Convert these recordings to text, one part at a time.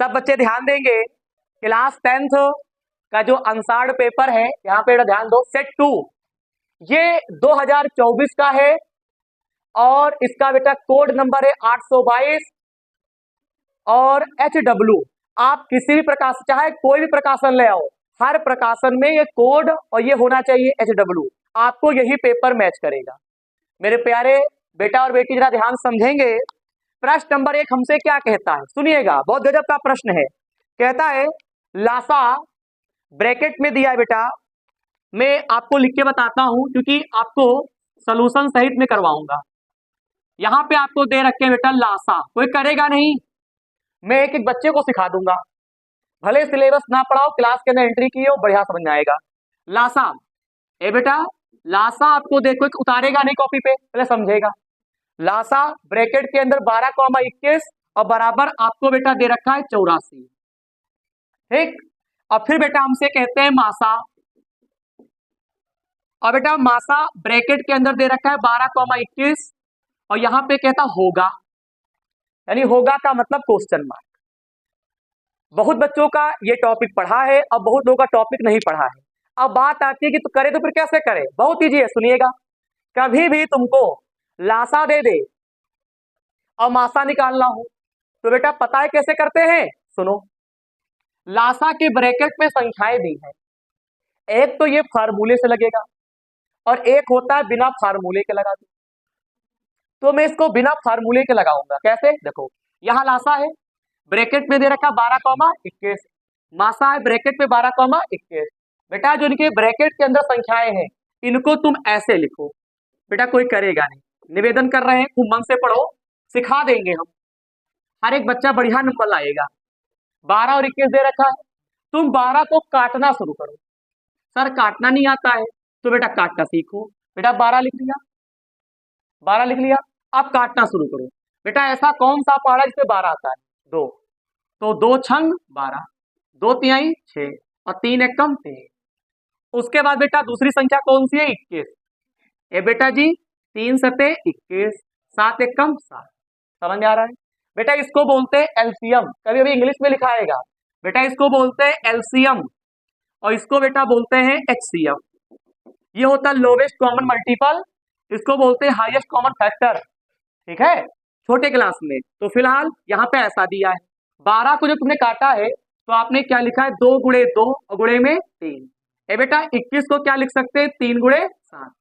सब बच्चे ध्यान देंगे, क्लास 10th का जो अनसार्ड पेपर है, यहाँ पे ध्यान दो, सेट 2 ये 2024 का है और इसका बेटा कोड नंबर है 822 और HW। आप किसी भी प्रकाशन, चाहे कोई भी प्रकाशन ले आओ, हर प्रकाशन में ये कोड और ये होना चाहिए HW, आपको यही पेपर मैच करेगा। मेरे प्यारे बेटा और बेटी जरा ध्यान समझेंगे। प्रश्न नंबर 1 हमसे क्या कहता है, सुनिएगा, बहुत गजब का प्रश्न है। कहता है लासा, ब्रैकेट में दिया है बेटा, मैं आपको लिख के बताता हूं क्योंकि आपको सॉल्यूशन सहित में करवाऊंगा। यहां पे आपको दे रखे हैं बेटा लासा, कोई करेगा नहीं, मैं एक एक बच्चे को सिखा दूंगा, भले सिलेबस ना पढ़ाओ, क्लास के अंदर एंट्री की हो, बढ़िया समझ में आएगा। लासा, ए बेटा लासा आपको देखो, उतारेगा नहीं कॉपी पे, पहले समझेगा। लासा ब्रैकेट के अंदर 12,21 और बराबर आपको बेटा दे रखा है 84, ठीक। और फिर बेटा हमसे कहते हैं मासा, और बेटा मासा ब्रैकेट के अंदर दे रखा है 12,21 और यहां पे कहता होगा, यानी होगा का मतलब क्वेश्चन मार्क। बहुत बच्चों का ये टॉपिक पढ़ा है और बहुत लोगों का टॉपिक नहीं पढ़ा है। अब बात आती है कि तो करे तो फिर कैसे करे, बहुत ईजी है, सुनिएगा। कभी भी तुमको लासा दे दे और मासा निकालना हो तो बेटा पता है कैसे करते हैं, सुनो। लासा के ब्रैकेट में संख्याएं दी हैं, एक तो ये फार्मूले से लगेगा और एक होता है बिना फार्मूले के लगा दो, तो मैं इसको बिना फार्मूले के लगाऊंगा। कैसे, देखो यहां लासा है, ब्रैकेट में दे रखा 12,21, मासा है ब्रैकेट में 12,21। बेटा जो इनके ब्रैकेट के अंदर संख्याएं हैं इनको तुम ऐसे लिखो, बेटा कोई करेगा नहीं, निवेदन कर रहे हैं, खूब मन से पढ़ो, सिखा देंगे हम, हर एक बच्चा बढ़िया नंबर लाएगा। 12 और 21 दे रखा है, तुम 12 को काटना शुरू करो। सर काटना नहीं आता है तो बेटा काटना सीखो, बेटा 12 लिख लिया, 12 लिख लिया, अब काटना शुरू करो। बेटा ऐसा कौन सा पहाड़ा जिससे 12 आता है, 2, तो 2 छंग 12, 2 तिहाई 6 और 3 एकम 3। उसके बाद बेटा दूसरी संख्या कौन सी है, 21। ए बेटा जी 3 सते 21, 7 एकम 7, समझ आ रहा है। बेटा इसको बोलते हैं एलसीएम, कभी अभी इंग्लिश में लिखा आएगा, बेटा इसको बोलते हैं एलसीएम और इसको बेटा बोलते हैं एचसीएफ। ये होता है लोवेस्ट कॉमन मल्टीपल, इसको बोलते हैं हाईएस्ट कॉमन फैक्टर, ठीक है, छोटे क्लास में। तो फिलहाल यहाँ पे ऐसा दिया है, 12 को जो तुमने काटा है तो आपने क्या लिखा है, 2 गुणे 2 और गुणे में 3। ए बेटा 21 को क्या लिख सकते हैं, 3 गुणे 7।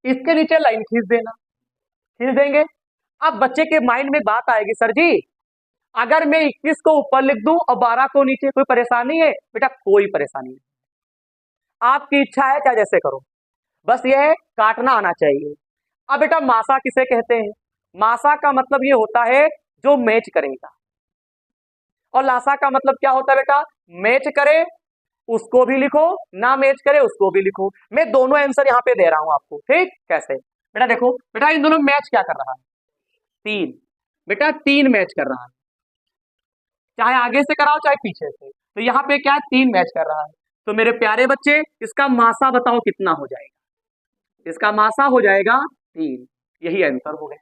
इसके नीचे लाइन खींच देना, खींच देंगे। अब बच्चे के माइंड में बात आएगी, सर जी अगर मैं 21 को ऊपर लिख दूं और 12 को नीचे, कोई परेशानी है? बेटा कोई परेशानी नहीं, आपकी इच्छा है चाहे जैसे करो, बस ये है काटना आना चाहिए। अब बेटा मासा किसे कहते हैं, मासा का मतलब ये होता है जो मैच करेगा, और लासा का मतलब क्या होता है बेटा, मैच करे उसको भी लिखो, ना मैच करे उसको भी लिखो। मैं दोनों आंसर यहाँ पे दे रहा हूं आपको, ठीक। कैसे, बेटा देखो, बेटा इन दोनों मैच क्या कर रहा है, 3, बेटा 3 मैच कर रहा है, चाहे आगे से कराओ चाहे पीछे से, तो यहाँ पे क्या है, 3 मैच कर रहा है। तो मेरे प्यारे बच्चे इसका मासा बताओ कितना हो जाएगा, इसका मासा हो जाएगा 3, यही आंसर हो गया।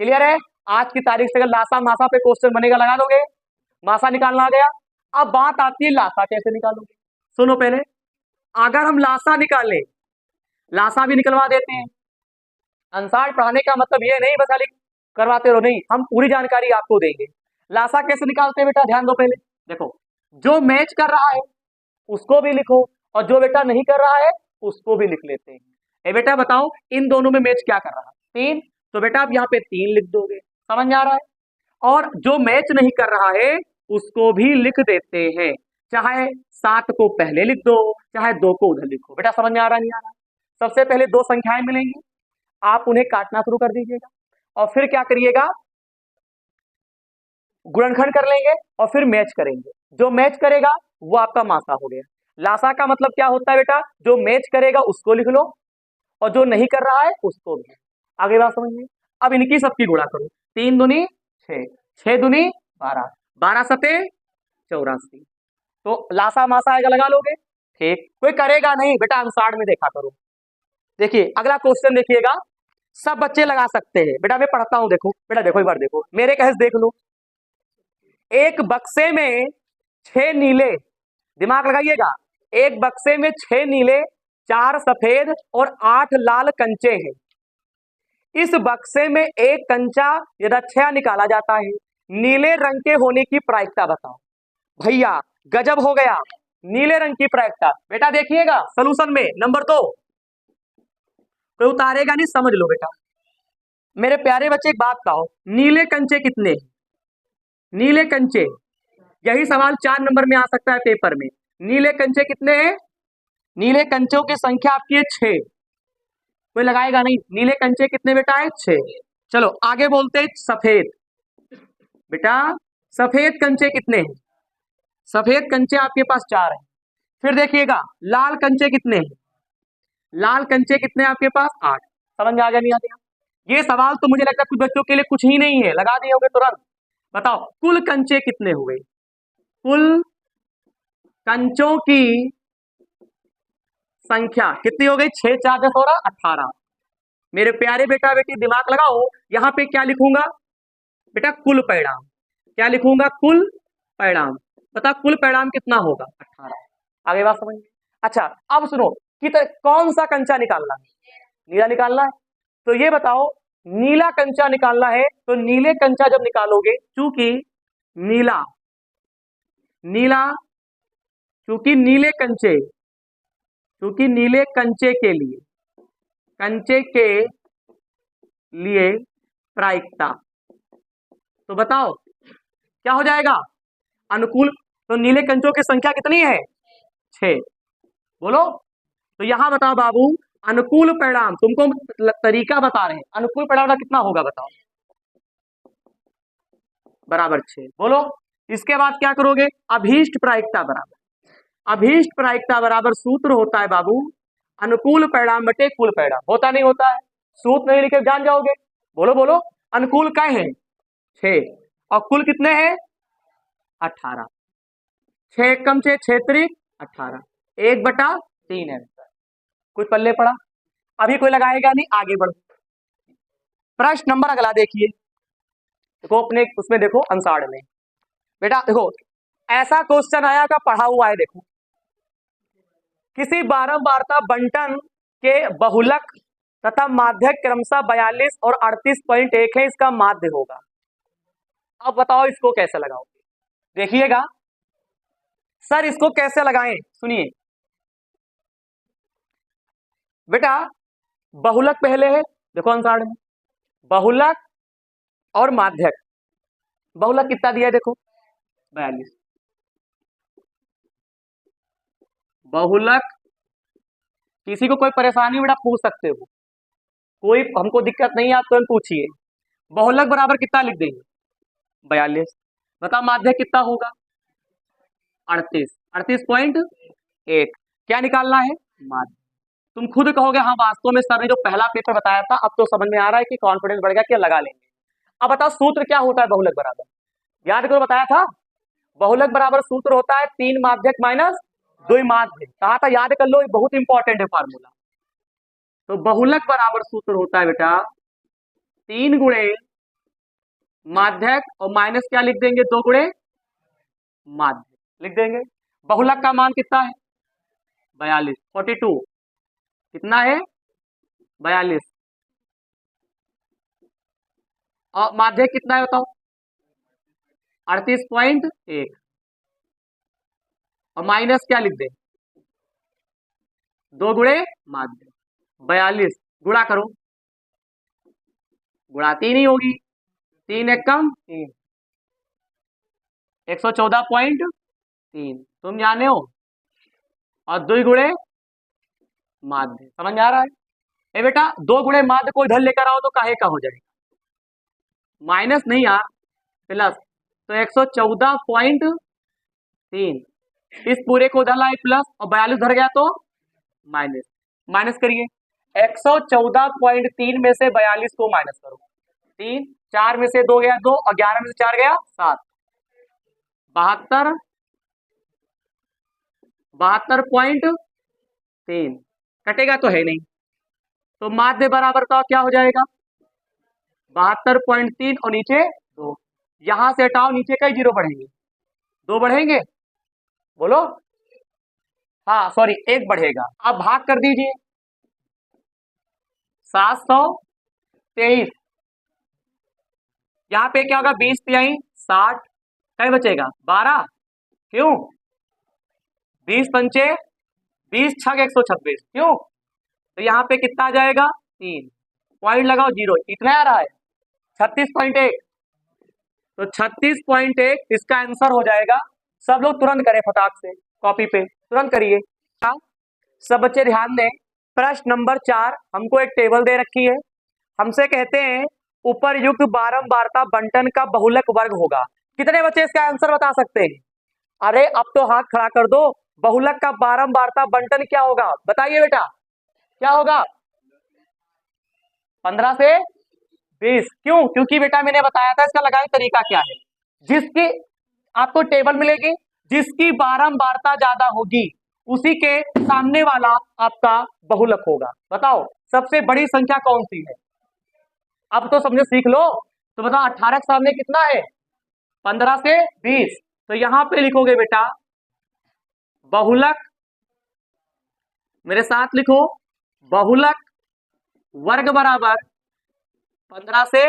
क्लियर है, आज की तारीख से अगर लासा मासा पे क्वेश्चन बनेगा लगा दोगे, मासा निकालना आ गया। अब बात आती है लासा कैसे निकालोगे, सुनो पहले, अगर हम लासा निकालें, लासा भी निकलवा देते हैं। अंसार पढ़ाने का मतलब ये नहीं बस खाली करवाते रहो, नहीं, हम पूरी जानकारी आपको देंगे। लासा कैसे निकालते हैं बेटा, ध्यान दो, पहले देखो, जो मैच कर रहा है उसको भी लिखो और जो बेटा नहीं कर रहा है उसको भी लिख लेते हैं। ए बेटा बताओ इन दोनों में मैच क्या कर रहा है, 3, तो बेटा आप यहाँ पे 3 लिख दोगे, समझ में आ रहा है। और जो मैच नहीं कर रहा है उसको भी लिख देते हैं, चाहे 7 को पहले लिख दो चाहे 2 को उधर लिखो। बेटा समझ में आ रहा नहीं आ रहा, सबसे पहले 2 संख्याएं मिलेंगी, आप उन्हें काटना शुरू कर दीजिएगा और फिर क्या करिएगा, गुणनखंड कर लेंगे और फिर मैच करेंगे, जो मैच करेगा वो आपका मासा हो गया। लासा का मतलब क्या होता है बेटा, जो मैच करेगा उसको लिख लो और जो नहीं कर रहा है उसको भी। आगे बात समझिए, अब इनकी सबकी गुणा करो, 3 दूनी 6, 6 दूनी 12, 12 सते 84, तो लासा मासा आएगा, लगा लोगे, ठीक। कोई करेगा नहीं बेटा, अंसार में देखा करो। देखिए अगला क्वेश्चन देखिएगा, सब बच्चे लगा सकते हैं, बेटा मैं पढ़ता हूं, देखो बेटा, देखो एक बार देखो, मेरे कहस देख लो, एक बक्से में 6 नीले, दिमाग लगाइएगा, एक बक्से में 6 नीले, 4 सफेद और 8 लाल कंचे हैं। इस बक्से में एक कंचा यदृच्छया निकाला जाता है, नीले रंग के होने की प्रायिकता बताओ। भैया गजब हो गया, नीले रंग की प्रायिकता। बेटा देखिएगा सॉल्यूशन में नंबर 2, कोई उतारेगा नहीं, समझ लो बेटा। मेरे प्यारे बच्चे एक बात बताओ, नीले कंचे कितने हैं? नीले कंचे, यही सवाल 4 नंबर में आ सकता है पेपर में। नीले कंचे कितने हैं? नीले कंचों की संख्या आपकी है 6। कोई लगाएगा नहीं, नीले कंचे कितने बेटा है? 6। चलो आगे बोलते हैं सफेद। बेटा सफेद कंचे कितने हैं? सफेद कंचे आपके पास 4 हैं। फिर देखिएगा लाल कंचे कितने हैं? लाल कंचे कितने हैं आपके पास? 8। समझ में आ गया नहीं आ गया? ये सवाल तो मुझे लगता है कुछ बच्चों के लिए कुछ ही नहीं है, लगा दिए होंगे तुरंत। बताओ कुल कंचे कितने हुए? कुल कंचों की संख्या कितनी हो गई? 6 4 10 और 18। मेरे प्यारे बेटा बेटी दिमाग लगाओ, यहां पे क्या लिखूंगा बेटा? कुल परिणाम। क्या लिखूंगा? कुल परिणाम। बता कुल परिणाम कितना होगा? 18। आगे बात समझ। अच्छा अब सुनो कि कौन सा कंचा निकालना है? नीला निकालना है। तो ये बताओ नीला कंचा निकालना है, तो नीले कंचा जब निकालोगे, चूंकि नीला नीला चूंकि नीले कंचे, चूंकि नीले कंचे के लिए प्रायिकता, तो बताओ क्या हो जाएगा? अनुकूल। तो नीले कंचों की संख्या कितनी है? 6। बोलो। तो यहां बताओ बाबू, अनुकूल परिणाम, तुमको तरीका बता रहे हैं, अनुकूल परिणाम का कितना होगा बताओ? बराबर 6। बोलो। इसके बाद क्या करोगे? अभीष्ट प्रायिकता बराबर, अभीष्ट प्रायिकता बराबर सूत्र होता है बाबू अनुकूल परिणाम बटे कुल परिणाम। होता नहीं होता है? सूत्र नहीं लिखे जान जाओगे। बोलो बोलो। अनुकूल क्या है? 6 और कुल कितने हैं? 18। 6 कम 6 6 त्रिक 18, 1/3 है। कुछ पल्ले पड़ा? अभी कोई लगाएगा नहीं, आगे बढ़ो। प्रश्न नंबर अगला देखिए, देखो अपने उसमें देखो अंसार में। बेटा देखो ऐसा क्वेश्चन आया का पढ़ा हुआ है, देखो किसी बारंबारता बंटन के बहुलक तथा माध्यक क्रमशः 42 और 38.1 है, इसका माध्य होगा। अब बताओ इसको कैसे लगाओगे? देखिएगा सर इसको कैसे लगाएं, सुनिए बेटा। बहुलक पहले है, देखो अंसार में बहुलक और माध्यक। बहुलक कितना दिया है? देखो 42। बहुलक, किसी को कोई परेशानी बेटा पूछ सकते हो, कोई हमको दिक्कत नहीं है, आप तुरंत पूछिए। बहुलक बराबर कितना लिख देंगे? 42। बता माध्यक कितना होगा? 38, 38.1। क्या निकालना है? माध्य। तुम खुद कहोगे हाँ वास्तव में सर ने जो पहला पेपर बताया था अब तो समझ में आ रहा है कि कॉन्फिडेंस बढ़ गया, क्या लगा लेंगे। अब बताओ सूत्र क्या होता है बहुलक बराबर? याद करो बताया था, बहुलक बराबर सूत्र होता है 3 माध्यक माइनस 2 माध्य। कहा था याद कर लो, ये बहुत इंपॉर्टेंट है फार्मूला। तो बहुलक बराबर सूत्र होता है बेटा 3 गुणे माध्यक और माइनस क्या लिख देंगे? 2 गुणे माध्य लिख देंगे। बहुलक का मान कितना है? 42, 42 कितना है? 42। और माध्यक कितना है बताओ? 38.1 और माइनस क्या लिख दें? 2 गुणे माध्य। 42 गुणा करो, गुणा 3 ही होगी, 3 एक कम 3, 114.3 तुम जाने हो, और 2 गुणे माध्य। समझ में आ रहा है? ए बेटा 2 गुणे माध्य को इधर लेकर आओ तो काहे का हो जाएगा? माइनस नहीं यार, प्लस। तो 114.3, इस पूरे को उधर लाए प्लस और 42 धर गया तो माइनस। माइनस करिए, 114.3 में से 42 को माइनस करो। 3, 4 में से 2 गया 2 और 11 में से 4 गया 7, 72.3 कटेगा तो है नहीं, तो माध्य बराबर का क्या हो जाएगा? 72.3 और नीचे 2। यहां से हटाओ, नीचे कई जीरो बढ़ेंगे, 2 बढ़ेंगे, बोलो, हाँ सॉरी 1 बढ़ेगा। अब भाग कर दीजिए, 723, यहाँ पे क्या होगा, 20 तिहाई 60, कहीं बचेगा 12, क्यों 20 पंचे 20 छग 126, क्यों, तो यहाँ पे कितना आ जाएगा 3, पॉइंट लगाओ 0, इतना आ रहा है 36.1, तो 36.1 इसका आंसर हो जाएगा। सब लोग तुरंत करें फटाक से, कॉपी पे तुरंत करिए। सब बच्चे ध्यान दें, प्रश्न नंबर 4, हमको एक टेबल दे रखी है, हमसे कहते हैं उपरयुक्त बारंबारता बंटन का बहुलक वर्ग होगा। कितने बच्चे इसका आंसर बता सकते हैं? अरे अब तो हाथ खड़ा कर दो, बहुलक का बारंबारता बंटन क्या होगा, बताइए बेटा क्या होगा? 15 से 20, क्यों? क्योंकि बेटा मैंने बताया था इसका लगाने तरीका क्या है, जिसकी आपको टेबल मिलेगी, जिसकी बारंबारता ज्यादा होगी उसी के सामने वाला आपका बहुलक होगा। बताओ सबसे बड़ी संख्या कौन सी है? अब तो समझो, सीख लो, तो बताओ 18 के सामने कितना है? 15 से 20, तो यहां पे लिखोगे बेटा बहुलक, मेरे साथ लिखो, बहुलक वर्ग बराबर 15 से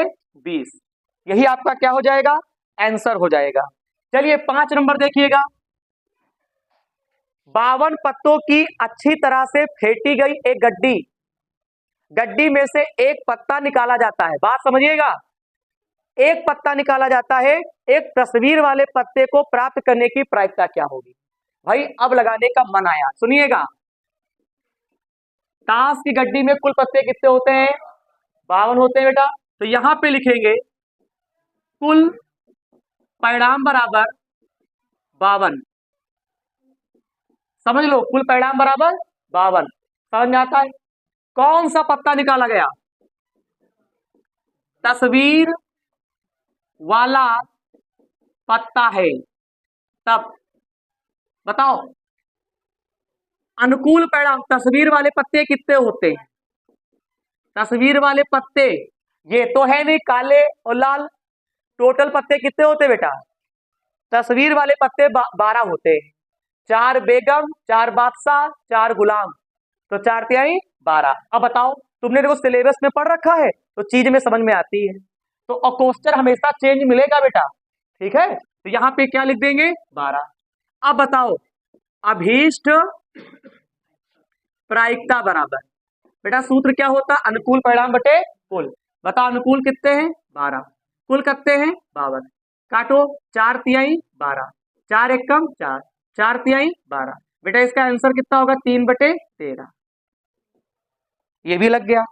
20, यही आपका क्या हो जाएगा, आंसर हो जाएगा। चलिए 5 नंबर देखिएगा, 52 पत्तों की अच्छी तरह से फेंटी गई एक गड्डी, गड्डी में से एक पत्ता निकाला जाता है, बात समझिएगा, एक पत्ता निकाला जाता है, एक तस्वीर वाले पत्ते को प्राप्त करने की प्रायिकता क्या होगी? भाई अब लगाने का मन आया, सुनिएगा, ताश की गड्डी में कुल पत्ते कितने होते हैं? 52 होते हैं बेटा, तो यहां पे लिखेंगे कुल परिणाम बराबर 52, समझ लो, कुल परिणाम बराबर 52, समझ में आता है? कौन सा पत्ता निकाला गया? तस्वीर वाला पत्ता है, तब बताओ अनुकूल परिणाम, तस्वीर वाले पत्ते कितने होते हैं? तस्वीर वाले पत्ते ये तो है नहीं काले और लाल, टोटल पत्ते कितने होते बेटा? तस्वीर वाले पत्ते 12 होते हैं, 4 बेगम, 4 बादशाह, 4 गुलाम, तो 4 तिहाई 12। अब बताओ, तुमने देखो सिलेबस में पढ़ रखा है तो चीज में समझ में आती है, तो क्वेश्चन हमेशा चेंज मिलेगा बेटा, ठीक है, तो यहां पे क्या लिख देंगे 12। अब बताओ अभीष्ट प्रायिकता बराबर, बेटा सूत्र क्या होता है, अनुकूल परिणाम बटे कुल, बताओ अनुकूल कितने हैं 12, कुल कितने हैं 52, काटो 4 तिहाई 12, 4 एकम 4, 4 तिहाई 12, बेटा इसका आंसर कितना होगा 3/13, ये भी लग गया।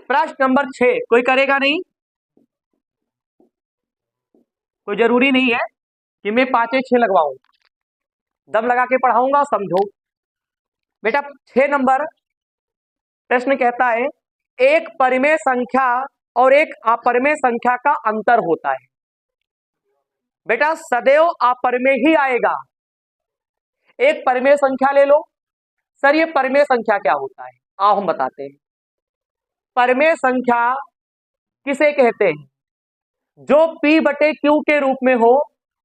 प्रश्न नंबर 6 कोई करेगा नहीं, कोई जरूरी नहीं है कि मैं 5 6 लगवाऊं, दम लगा के पढ़ाऊंगा, समझो बेटा। 6 नंबर प्रश्न कहता है एक परिमेय संख्या और एक अपरिमेय संख्या का अंतर होता है, बेटा सदैव अपरिमेय ही आएगा। एक परिमेय संख्या ले लो, सर ये परिमेय संख्या क्या होता है, आओ हम बताते हैं। परिमेय संख्या किसे कहते हैं? जो P बटे Q के रूप में हो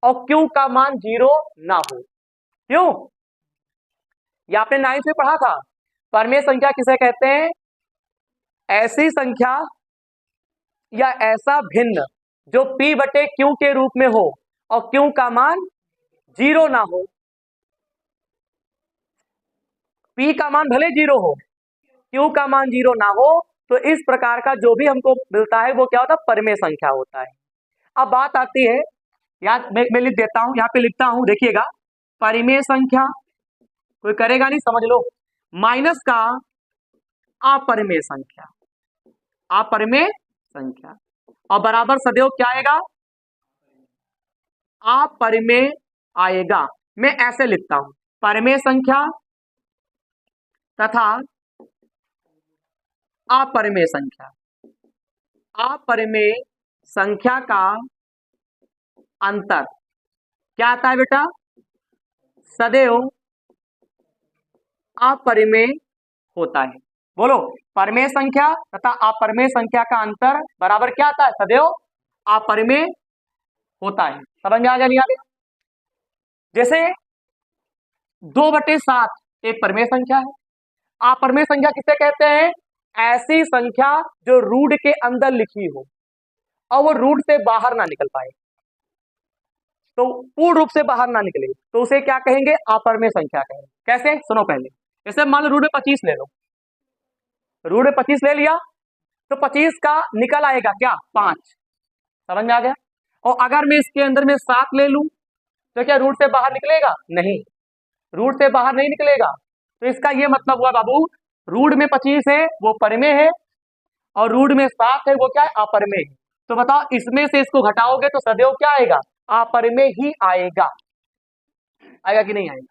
और Q का मान 0 ना हो, क्यों? ये आपने 9th में पढ़ा था। परिमेय संख्या किसे कहते हैं? ऐसी संख्या या ऐसा भिन्न जो P बटे Q के रूप में हो और Q का मान 0 ना हो। P का मान भले 0 हो, Q का मान 0 ना हो, तो इस प्रकार का जो भी हमको मिलता है वो क्या होता है, परिमेय संख्या होता है। अब बात आती है, यार मैं लिख देता हूं, यहाँ पे लिखता हूं, देखिएगा, परिमेय संख्या, कोई करेगा नहीं, समझ लो, माइनस का अपरिमेय संख्या, अपरिमेय संख्या, और बराबर सदैव क्या आएगा, अपरिमेय आएगा। मैं ऐसे लिखता हूं, परिमेय संख्या तथा अपरिमेय संख्या, अपरिमेय संख्या का अंतर क्या आता है बेटा, सदैव अपरिमेय होता है। बोलो, परिमेय संख्या तथा अपरिमेय संख्या का अंतर बराबर क्या आता है, सदैव अपरिमेय होता है। समझ में आ गया नहीं आ गया? जैसे 2/7 एक परिमेय संख्या है। अपरिमेय संख्या किसे कहते हैं? ऐसी संख्या जो रूट के अंदर लिखी हो और वो रूट से बाहर ना निकल पाए, तो पूर्ण रूप से बाहर ना निकले, तो उसे क्या कहेंगे? अपरिमेय संख्या कहेंगे। कैसे? सुनो पहले। जैसे मान लो रूट में 25 ले लो, रूट में 25 ले लिया तो 25 का निकल आएगा क्या? 5। समझ में आ गया? और अगर मैं इसके अंदर में 7 ले लूं तो क्या रूट से बाहर निकलेगा? नहीं, रूट से बाहर नहीं निकलेगा। तो इसका ये मतलब हुआ बाबू, रूट में 25 है वो परिमेय है और रूट में 7 है वो क्या है? अपरिमेय है। तो बताओ, इसमें से इसको घटाओगे तो सदैव क्या आएगा? अपरिमेय ही आएगा। आएगा कि नहीं आएगा?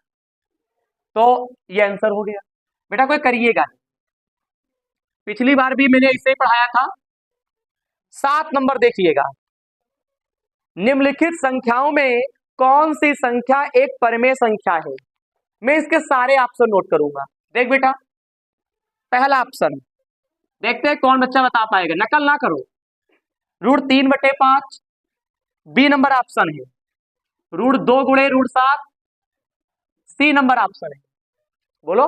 तो ये आंसर हो गया। बेटा कोई करिएगा, पिछली बार भी मैंने इसे पढ़ाया था। 7 नंबर देखिएगा, निम्नलिखित संख्याओं में कौन सी संख्या एक परिमेय संख्या है? मैं इसके सारे ऑप्शन नोट करूंगा। देख बेटा, पहला ऑप्शन देखते हैं कौन बच्चा बता पाएगा, नकल ना करो। रूट 3/5 बी नंबर ऑप्शन है। रूट 2 गुणे रूट 7 सी नंबर ऑप्शन है। बोलो।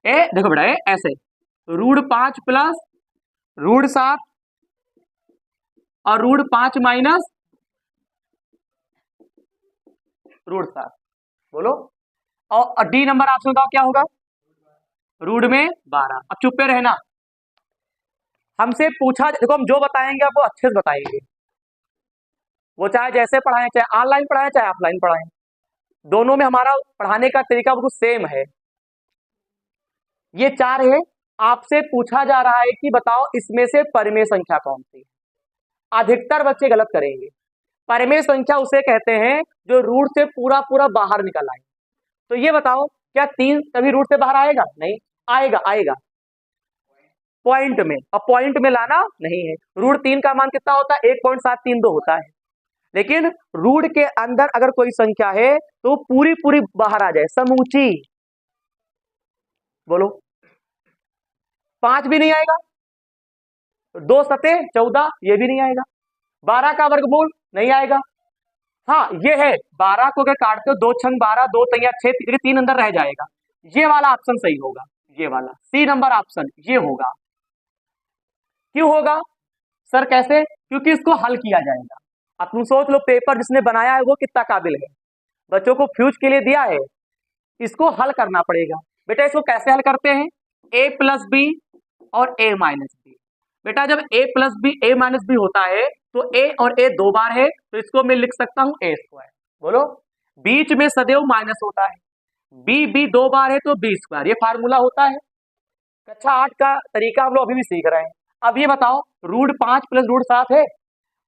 ए देखो बेटा, ऐसे रूट 5 प्लस रूट 7 और रूट 5 माइनस रूट 7। बोलो। और डी नंबर ऑप्शन का क्या होगा? रूट में 12। अब चुप पे रहना, हमसे पूछा, देखो हम जो बताएंगे आपको अच्छे से बताएंगे, वो चाहे जैसे पढ़ाएं, चाहे ऑनलाइन पढ़ाएं चाहे ऑफलाइन पढ़ाएं, दोनों में हमारा पढ़ाने का तरीका बिल्कुल सेम है। ये 4 है, आपसे पूछा जा रहा है कि बताओ इसमें से परिमेय संख्या कौन सी है। अधिकतर बच्चे गलत करेंगे। परिमेय संख्या उसे कहते हैं जो रूट से पूरा पूरा बाहर निकल आए। तो ये बताओ, क्या 3 तभी रूट से बाहर आएगा? नहीं आएगा, आएगा पॉइंट में, और पॉइंट में लाना नहीं है। रूट 3 का मान कितना होता है? 1.732 होता है। लेकिन रूट के अंदर अगर कोई संख्या है तो पूरी पूरी बाहर आ जाए, समूची। बोलो। 5 भी नहीं आएगा, 2 सते 14 ये भी नहीं आएगा, 12 का वर्गमूल नहीं आएगा। हाँ ये है, 12 को अगर काटते हो 2 छंग 12, 2 तैया 6, 3 अंदर रह जाएगा। ये वाला ऑप्शन सही होगा, ये वाला सी नंबर ऑप्शन ये होगा। क्यों होगा सर? कैसे? क्योंकि इसको हल किया जाएगा। अब तुम सोच लो, पेपर जिसने बनाया है वो कितना काबिल है, बच्चों को फ्यूज के लिए दिया है, इसको हल करना पड़ेगा। बेटा इसको कैसे हल करते हैं? a प्लस बी और a माइनस बी। बेटा जब a plus B a minus B होता है तो a और a 2 बार है, तो इसको मैं लिख सकता हूं a स्क्वायर। बोलो। बीच में सदैव माइनस होता है, b 2 बार है तो b स्क्वायर, ये फार्मूला होता है। कक्षा 8 का तरीका हम लोग अभी भी सीख रहे हैं। अब ये बताओ, रूट 5 प्लस रूट 7 है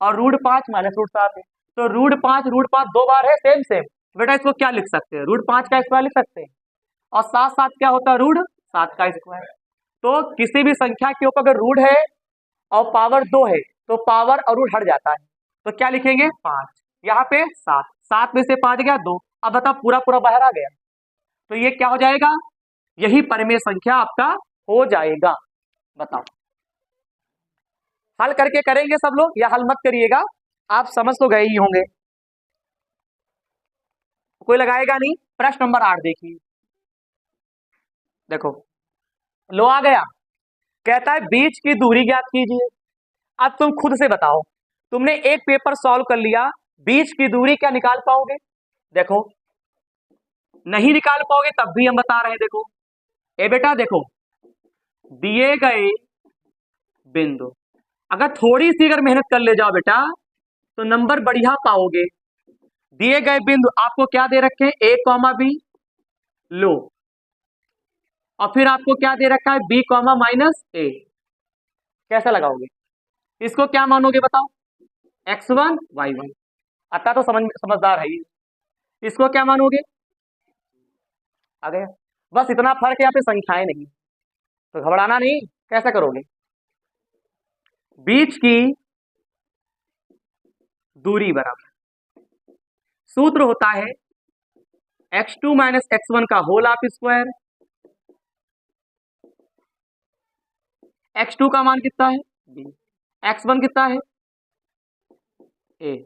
और रूट 5 माइनस रूट 7 है, तो रूट 5 2 बार है, सेम सेम। बेटा इसको क्या लिख सकते हैं? रूट 5 का स्क्वायर लिख सकते हैं, और 7 7 क्या होता है? रूट 7 का स्क्वायर। तो किसी भी संख्या के ऊपर अगर रूट है और पावर 2 है तो पावर और रूट हट जाता है, तो क्या लिखेंगे? 5। यहाँ पे 7, 7 में से 5 गया 2। अब बताओ पूरा पूरा बाहर आ गया, तो ये क्या हो जाएगा? यही परिमेय संख्या आपका हो जाएगा। बताओ, हल करके करेंगे सब लोग या हल मत करिएगा? आप समझ तो गए ही होंगे, कोई लगाएगा नहीं। प्रश्न नंबर 8 देखिए, देखो लो आ गया, कहता है बीच की दूरी ज्ञात कीजिए। अब तुम खुद से बताओ, तुमने एक पेपर सॉल्व कर लिया, बीच की दूरी क्या निकाल पाओगे? देखो नहीं निकाल पाओगे तब भी हम बता रहे हैं। देखो ए बेटा, देखो दिए गए बिंदु, अगर थोड़ी सी अगर मेहनत कर ले जाओ बेटा तो नंबर बढ़िया पाओगे। दिए गए बिंदु आपको क्या दे रखे हैं? a कॉमा बी लो, और फिर आपको क्या दे रखा है? b कॉमा माइनस ए। कैसा लगाओगे? इसको क्या मानोगे बताओ? x1 y1। अतः तो समझदार है ये। इसको क्या मानोगे? आ गया। बस इतना फर्क है, यहाँ पे संख्याएं नहीं, तो घबराना नहीं। कैसा करोगे? बीच की दूरी बराबर सूत्र होता है x2 माइनस x1 का होल ऑफ स्क्वायर। x2 का मान कितना है? b। x1 कितना है? ए,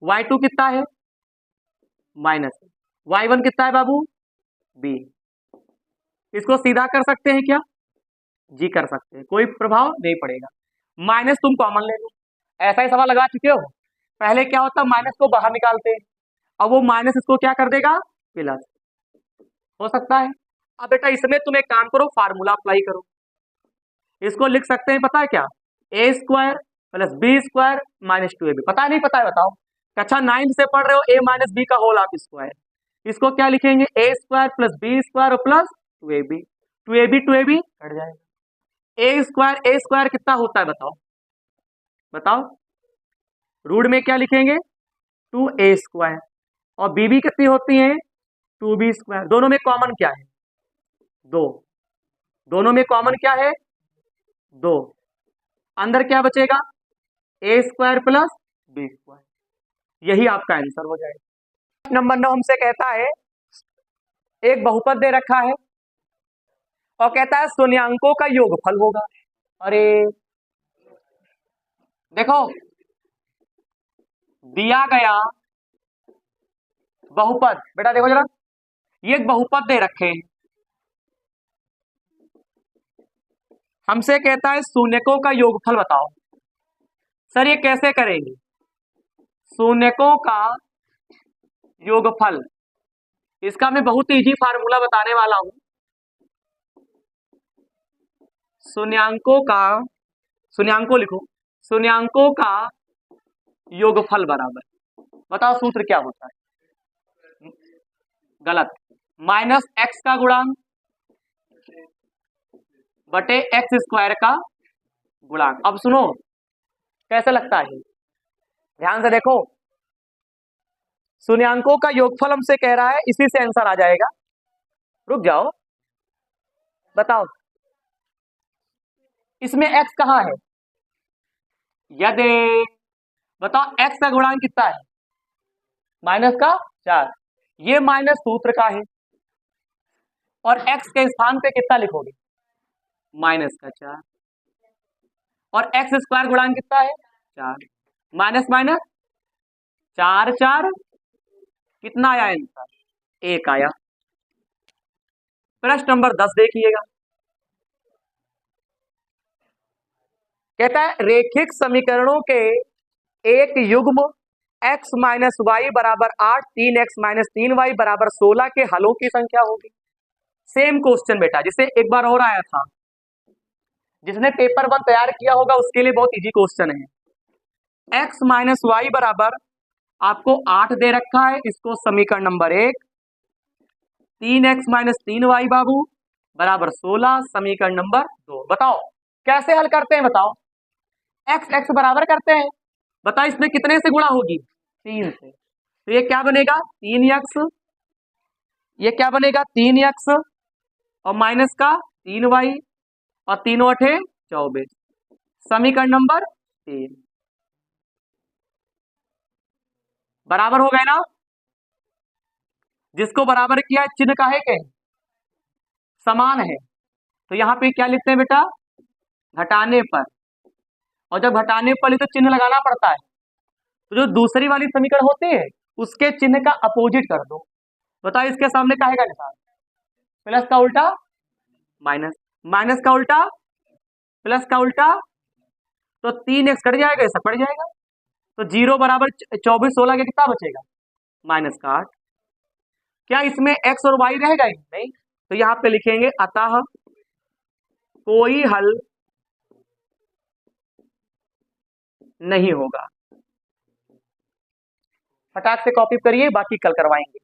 y2 कितना है माइनस, y1 कितना है बाबू बी। इसको सीधा कर सकते हैं क्या, जी कर सकते हैं, कोई प्रभाव नहीं पड़ेगा। माइनस तुम कॉमन ले लो, ऐसा ही सवाल लगा चुके हो। पहले क्या होता, माइनस को बाहर निकालते हैं, अब वो माइनस इसको क्या कर देगा प्लस, हो सकता है। अब बेटा इसमें तुम एक काम करो, फार्मूला अप्लाई करो। इसको लिख सकते हैं, पता है क्या, A square plus B square minus 2ab। पता नहीं पता है बताओ, कक्षा 9 से पढ़ रहे हो, ए माइनस बी का होल ऑफ स्क्वायर। इसको क्या लिखेंगे, A square plus B square plus 2ab, 2ab cut जाएगा। ए स्क्वायर कितना होता है बताओ, बताओ रूट में क्या लिखेंगे 2a स्क्वायर, और बी कितनी होती है 2b स्क्वायर। दोनों में कॉमन क्या है 2, दोनों में कॉमन क्या है 2, अंदर क्या बचेगा ए स्क्वायर प्लस बी स्क्वायर, यही आपका आंसर हो जाएगा। नंबर 9 हमसे कहता है एक बहुपद दे रखा है और कहता है शून्यांकों का योगफल होगा। अरे देखो दिया गया बहुपद, बेटा देखो जरा, ये एक बहुपद दे रखे हैं, हमसे कहता है शून्यकों का योगफल बताओ। सर ये कैसे करेंगे, शून्यकों का योगफल, इसका मैं बहुत इजी फार्मूला बताने वाला हूं। शून्यांकों लिखो, शून्यांकों का योगफल बराबर, बताओ सूत्र क्या होता है, गलत, माइनस एक्स का गुणांक बटे एक्स स्क्वायर का गुणांक। अब सुनो कैसे लगता है, ध्यान से देखो, शून्यांकों का योगफल हमसे कह रहा है, इसी से आंसर आ जाएगा। रुक जाओ बताओ, इसमें x कहां है, यदि बताओ x का गुणांक कितना है माइनस का 4, ये माइनस सूत्र का है, और x के स्थान पे कितना लिखोगे माइनस का 4, और एक्स स्क्वायर गुणांक कितना है 4, माइनस माइनस 4 4 कितना आया आंसर 1 आया। प्रश्न नंबर 10 देखिएगा, कहता है रेखिक समीकरणों के एक युग्म x माइनस वाई बराबर 8 3x माइनस 3y बराबर 16 के हलों की संख्या होगी। सेम क्वेश्चन बेटा जिसे एक बार और आया था, जिसने पेपर 1 तैयार किया होगा उसके लिए बहुत इजी क्वेश्चन है। x माइनस वाई बराबर आपको 8 दे रखा है, इसको समीकरण नंबर 1, 3x माइनस 3y बाबू बराबर 16 समीकरण नंबर 2। बताओ कैसे हल करते हैं, बताओ x x बराबर करते हैं, बताओ इसमें कितने से गुणा होगी 3 से, तो ये क्या बनेगा 3x, ये क्या बनेगा 3x और माइनस का 3y और 3 8 24 समीकरण नंबर 3 बराबर हो गए ना। जिसको बराबर किया चिन्ह का है क्या समान है, तो यहां पे क्या लिखते हैं बेटा घटाने पर, और जब घटाने पर तो चिन्ह लगाना पड़ता है, तो जो दूसरी वाली समीकरण होती है उसके चिन्ह का अपोजिट कर दो। बताओ इसके सामने क्या है निशान, प्लस का उल्टा माइनस, माइनस का उल्टा प्लस का उल्टा, तो 3x कट जाएगा, ऐसा पड़ जाएगा, तो 0 बराबर 24 16 के कितना बचेगा माइनस का 8। क्या इसमें x और y रहेगा नहीं, तो यहां पे लिखेंगे अतः कोई हल नहीं होगा। फटाक से कॉपी करिए, बाकी कल करवाएंगे।